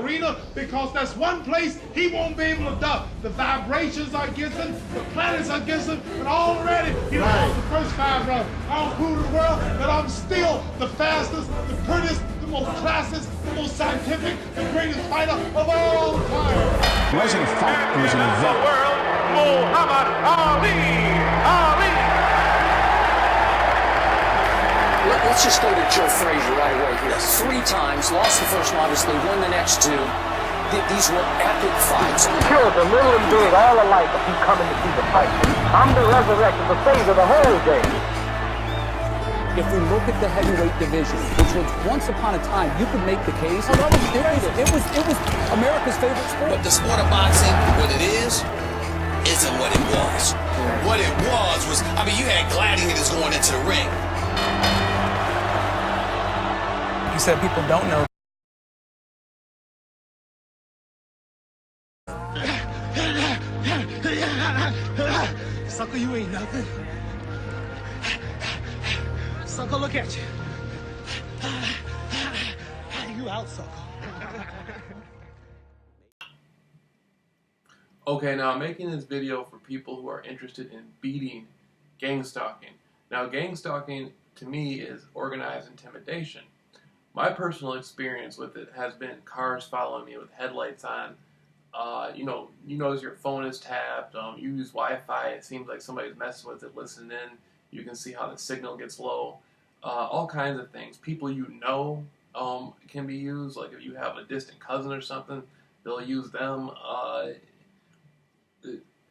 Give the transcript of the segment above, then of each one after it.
arena because that's one place he won't be able to duck. The vibrations are against him, the planets are against him, and already he done lost the first 5 rounds. I'll prove to the world that I'm still the fastest, the prettiest, the most classist, the most scientific, the greatest fighter of all time. It wasn't a fight, it was an event. Muhammad Ali! Ali! Let's just go to Joe Frazier right away here. 3 times, lost the first one, obviously, won the next 2. These were epic fights. Killed the little and big all alike if you coming to see the fight. I'm the resurrected, the savior, the whole game. If we look at the heavyweight division, which was once upon a time, you could make the case. It was America's favorite sport. But the sport of boxing, what it is, isn't what it was. What it was, I mean, you had gladiators going into the ring. He said people don't know. Sucker, you ain't nothing. Sucker, look at you. You out, sucker. Okay, now I'm making this video for people who are interested in beating gang stalking. Now, gang stalking to me is organized intimidation. My personal experience with it has been cars following me with headlights on. You notice your phone is tapped. You use Wi-Fi. It seems like somebody's messing with it, listening in. You can see how the signal gets low. All kinds of things. People you know can be used. Like if you have a distant cousin or something, they'll use them.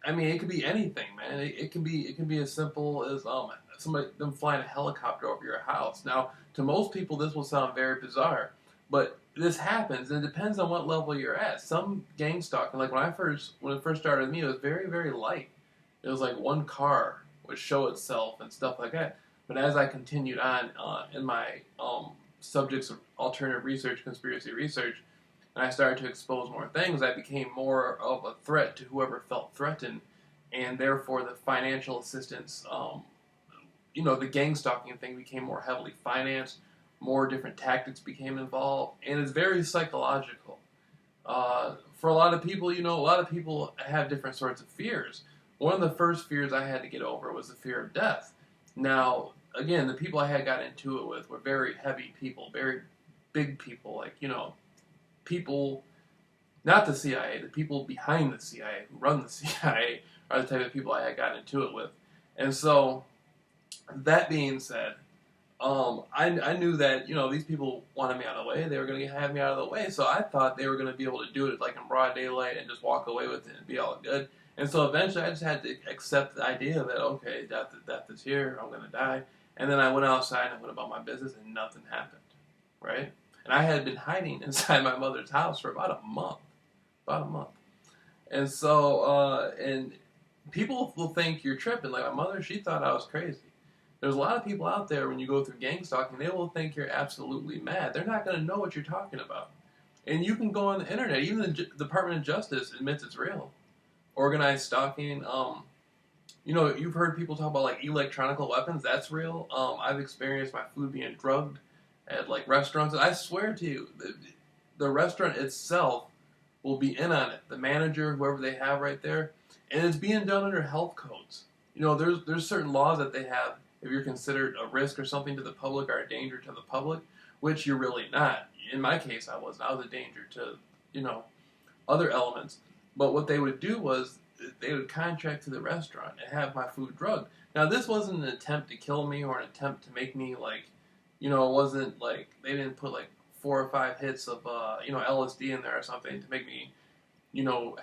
I mean, it could be anything, man. It can be as simple as them flying a helicopter over your house. Now, to most people, this will sound very bizarre, but this happens, and it depends on what level you're at. Some gang stalking, like when it first started with me, it was very, very light. It was like one car would show itself and stuff like that. But as I continued on in my subjects of alternative research, conspiracy research, and I started to expose more things, I became more of a threat to whoever felt threatened, and therefore the financial assistance, the gang stalking thing became more heavily financed, more different tactics became involved, and it's very psychological. For a lot of people, a lot of people have different sorts of fears. One of the first fears I had to get over was the fear of death. Now, again, the people I had got into it with were very heavy people, very big people, like, people, not the CIA, the people behind the CIA, who run the CIA, are the type of people I had gotten into it with. And so, that being said, I knew that, these people wanted me out of the way. They were going to have me out of the way. So I thought they were going to be able to do it like in broad daylight and just walk away with it and be all good. And so eventually I just had to accept the idea that, okay, death is here. I'm going to die. And then I went outside and went about my business and nothing happened, right? And I had been hiding inside my mother's house for about a month. And so, and people will think you're tripping. Like my mother, she thought I was crazy. There's a lot of people out there, when you go through gang stalking, they will think you're absolutely mad. They're not going to know what you're talking about. And you can go on the internet. Even the Department of Justice admits it's real. Organized stalking. You've heard people talk about like electronic weapons. That's real. I've experienced my food being drugged at like restaurants. I swear to you, the restaurant itself will be in on it. The manager, whoever they have right there. And it's being done under health codes. There's certain laws that they have. If you're considered a risk or something to the public or a danger to the public, which you're really not. In my case, I wasn't. I was a danger to, other elements. But what they would do was they would contract to the restaurant and have my food drugged. Now, this wasn't an attempt to kill me or an attempt to make me like, it wasn't like they didn't put like 4 or 5 hits of, LSD in there or something to make me,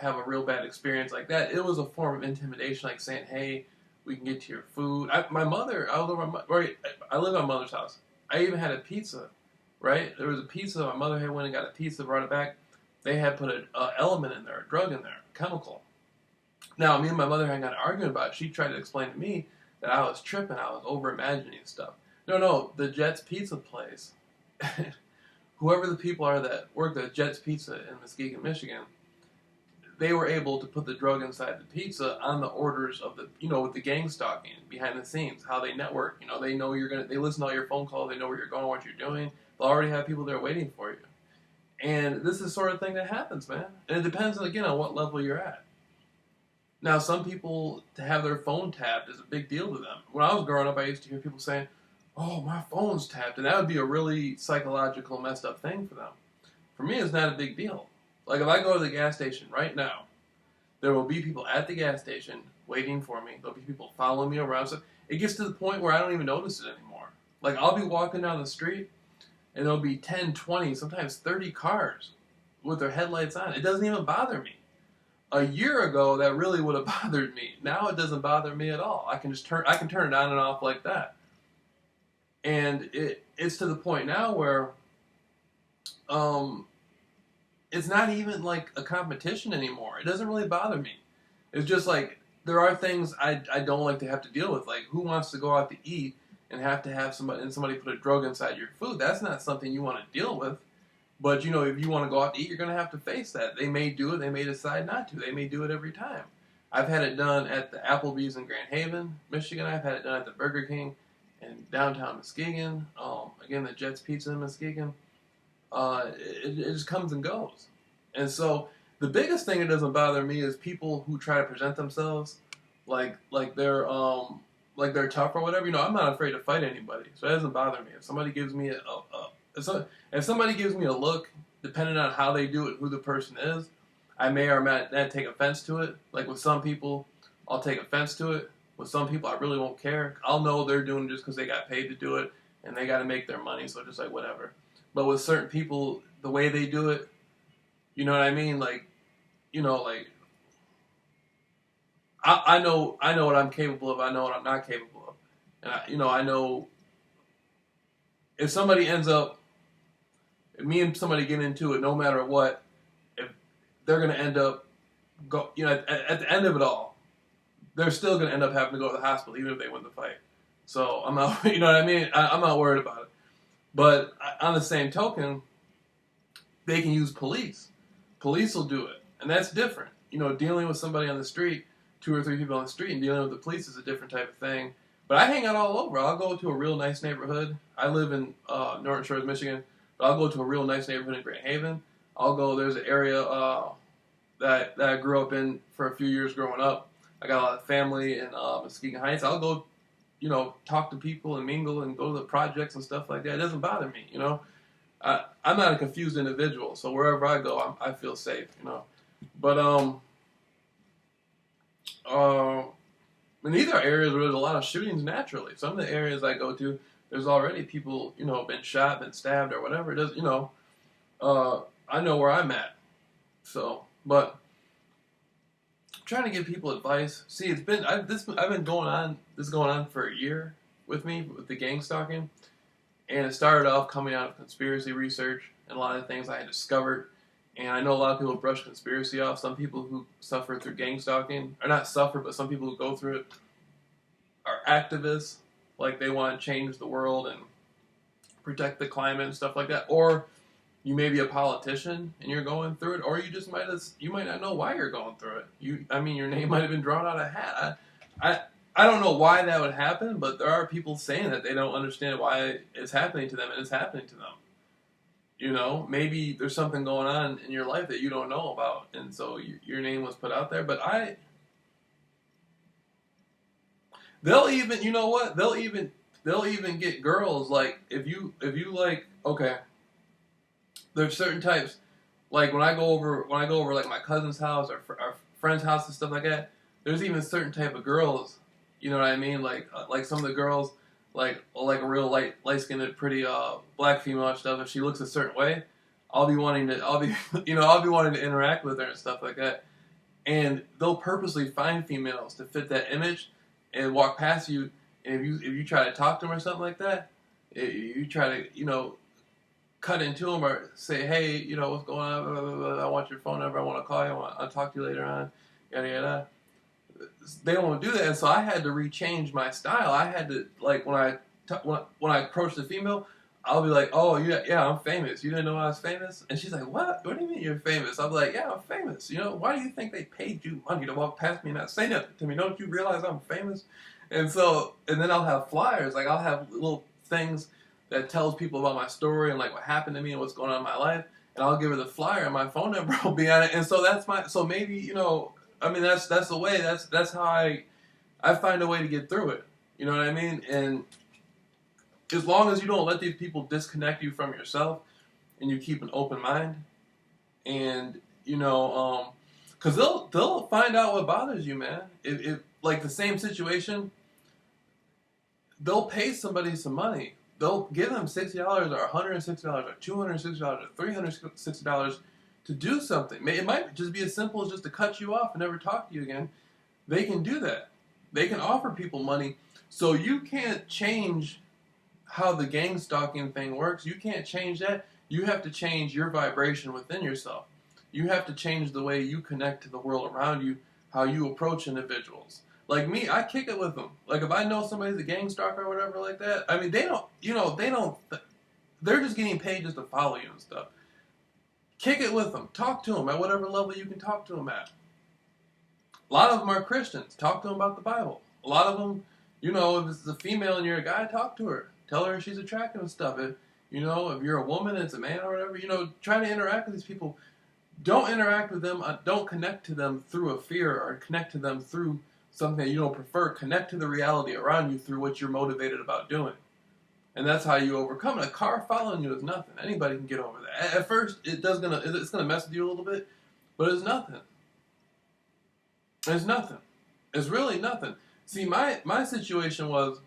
have a real bad experience like that. It was a form of intimidation, like saying, hey, we can get to your food. I live at my mother's house. I even had a pizza, right? There was a pizza. My mother had went and got a pizza, brought it back. They had put an element in there, a drug in there, a chemical. Now, me and my mother had got an argument about it. She tried to explain to me that I was tripping. I was over-imagining stuff. No, the Jets Pizza place, whoever the people are that work at Jets Pizza in Muskegon, Michigan, they were able to put the drug inside the pizza on the orders of the, with the gang stalking behind the scenes, how they network. They know they listen to all your phone calls, they know where you're going, what you're doing. They'll already have people there waiting for you. And this is the sort of thing that happens, man. And it depends, again, on what level you're at. Now, some people, to have their phone tapped is a big deal to them. When I was growing up, I used to hear people saying, oh, my phone's tapped. And that would be a really psychological, messed up thing for them. For me, it's not a big deal. Like, if I go to the gas station right now, there will be people at the gas station waiting for me. There'll be people following me around. So it gets to the point where I don't even notice it anymore. Like, I'll be walking down the street, and there'll be 10, 20, sometimes 30 cars with their headlights on. It doesn't even bother me. A year ago, that really would have bothered me. Now it doesn't bother me at all. I can turn it on and off like that. And it's to the point now where it's not even like a competition anymore. It doesn't really bother me. It's just like there are things I don't like to have to deal with. Like, who wants to go out to eat and have to have somebody put a drug inside your food? That's not something you want to deal with. But, you know, if you want to go out to eat, you're going to have to face that. They may do it. They may decide not to. They may do it every time. I've had it done at the Applebee's in Grand Haven, Michigan. I've had it done at the Burger King in downtown Muskegon. Again, the Jets Pizza in Muskegon. It just comes and goes. And so the biggest thing that doesn't bother me is people who try to present themselves like they're tough or whatever. You know, I'm not afraid to fight anybody, so it doesn't bother me. If somebody gives me if somebody gives me a look, depending on how they do it, who the person is, I may or may not take offense to it. Like with some people, I'll take offense to it. With some people, I really won't care. I'll know they're doing it just because they got paid to do it, and they got to make their money, so just like whatever. But with certain people, the way they do it, you know what I mean? Like, you know, like, I know what I'm capable of. I know what I'm not capable of. And, I know if somebody ends up, if me and somebody get into it, no matter what, if they're going to end up, at the end of it all, they're still going to end up having to go to the hospital, even if they win the fight. So I'm not, you know what I mean? I'm not worried about it. But on the same token, they can use police. Police will do it. And that's different. You know, dealing with somebody on the street, 2 or 3 people on the street, and dealing with the police is a different type of thing. But I hang out all over. I'll go to a real nice neighborhood. I live in Norton Shores, Michigan. But I'll go to a real nice neighborhood in Grand Haven. I'll go, there's an area that I grew up in for a few years growing up. I got a lot of family in Muskegon Heights. I'll go, talk to people and mingle and go to the projects and stuff like that. It doesn't bother me, I'm not a confused individual, so wherever I go, I feel safe, But in these are areas where there's a lot of shootings naturally. Some of the areas I go to, there's already people, been shot, been stabbed, or whatever. It does, I know where I'm at. So, but I'm trying to give people advice. See, I've been going on for a year with me with the gang stalking. And it started off coming out of conspiracy research and a lot of things I had discovered. And I know a lot of people brush conspiracy off. Some people who suffer through gang stalking, or not suffer, but some people who go through it are activists. Like they want to change the world and protect the climate and stuff like that. Or you may be a politician and you're going through it. Or you just you might not know why you're going through it. Your name might have been drawn out of a hat. I don't know why that would happen, but there are people saying that they don't understand why it's happening to them, and it's happening to them. Maybe there's something going on in your life that you don't know about, and so your name was put out there. But they'll even, you know what? They'll even get girls, like, if you like, okay, there's certain types, like when I go over like my cousin's house or our friend's house and stuff like that, there's even certain type of girls. You know what I mean? Like some of the girls, like a real light-skinned, pretty black female and stuff. If she looks a certain way, I'll be wanting to interact with her and stuff like that. And they'll purposely find females to fit that image and walk past you. And if you try to talk to them or something like that, you try to cut into them or say, hey, what's going on? Blah, blah, blah, I want your phone number. I want to call you. I'll talk to you later on. Yada yada. They don't do that, and so I had to rechange my style. I had to, like, when I approach the female, I'll be like, oh, yeah, I'm famous. You didn't know I was famous? And she's like, what? What do you mean you're famous? I'm like, yeah, I'm famous. Why do you think they paid you money to walk past me and not say nothing to me? Don't you realize I'm famous? And then I'll have flyers. Like, I'll have little things that tells people about my story and, like, what happened to me and what's going on in my life. and I'll give her the flyer, and my phone number will be on it. And so so maybe, you know, I mean, that's the way. That's how I find a way to get through it. You know what I mean? And as long as you don't let these people disconnect you from yourself, and you keep an open mind, and you know, because they'll find out what bothers you, man. If like the same situation, they'll pay somebody some money. They'll give them $60 or $160 or $260 or $360 to do something. It might just be as simple as just to cut you off and never talk to you again. They can do that. They can offer people money. So you can't change how the gang stalking thing works. You can't change that. You have to change your vibration within yourself. You have to change the way you connect to the world around you, how you approach individuals. Like me, I kick it with them. Like if I know somebody's a gang stalker or whatever like that, I mean, they're just getting paid just to follow you and stuff. Kick it with them. Talk to them at whatever level you can talk to them at. A lot of them are Christians. Talk to them about the Bible. A lot of them, you know, if it's a female and you're a guy, talk to her. Tell her she's attractive and stuff. If you're a woman and it's a man or whatever, you know, try to interact with these people. Don't interact with them. Don't connect to them through a fear or connect to them through something that you don't prefer. Connect to the reality around you through what you're motivated about doing. And that's how you overcome it. A car following you is nothing. Anybody can get over that. At first, it's gonna mess with you a little bit, but it's nothing. It's nothing. It's really nothing. See, my situation was,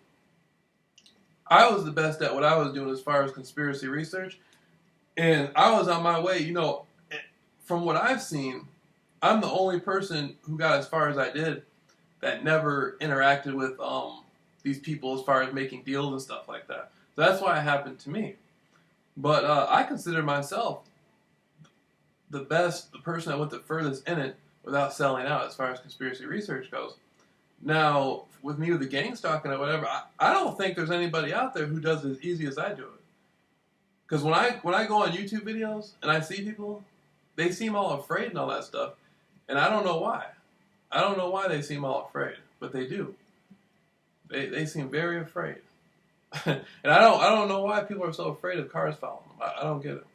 I was the best at what I was doing as far as conspiracy research, and I was on my way. You know, from what I've seen, I'm the only person who got as far as I did that never interacted with these people as far as making deals and stuff like that. So that's why it happened to me. But I consider myself the person that went the furthest in it without selling out as far as conspiracy research goes. Now, with me with the gang stalking or whatever, I don't think there's anybody out there who does it as easy as I do it. Because when I go on YouTube videos and I see people, they seem all afraid and all that stuff, and I don't know why. I don't know why they seem all afraid, but they do. They seem very afraid. And I don't know why people are so afraid of cars following them. I don't get it.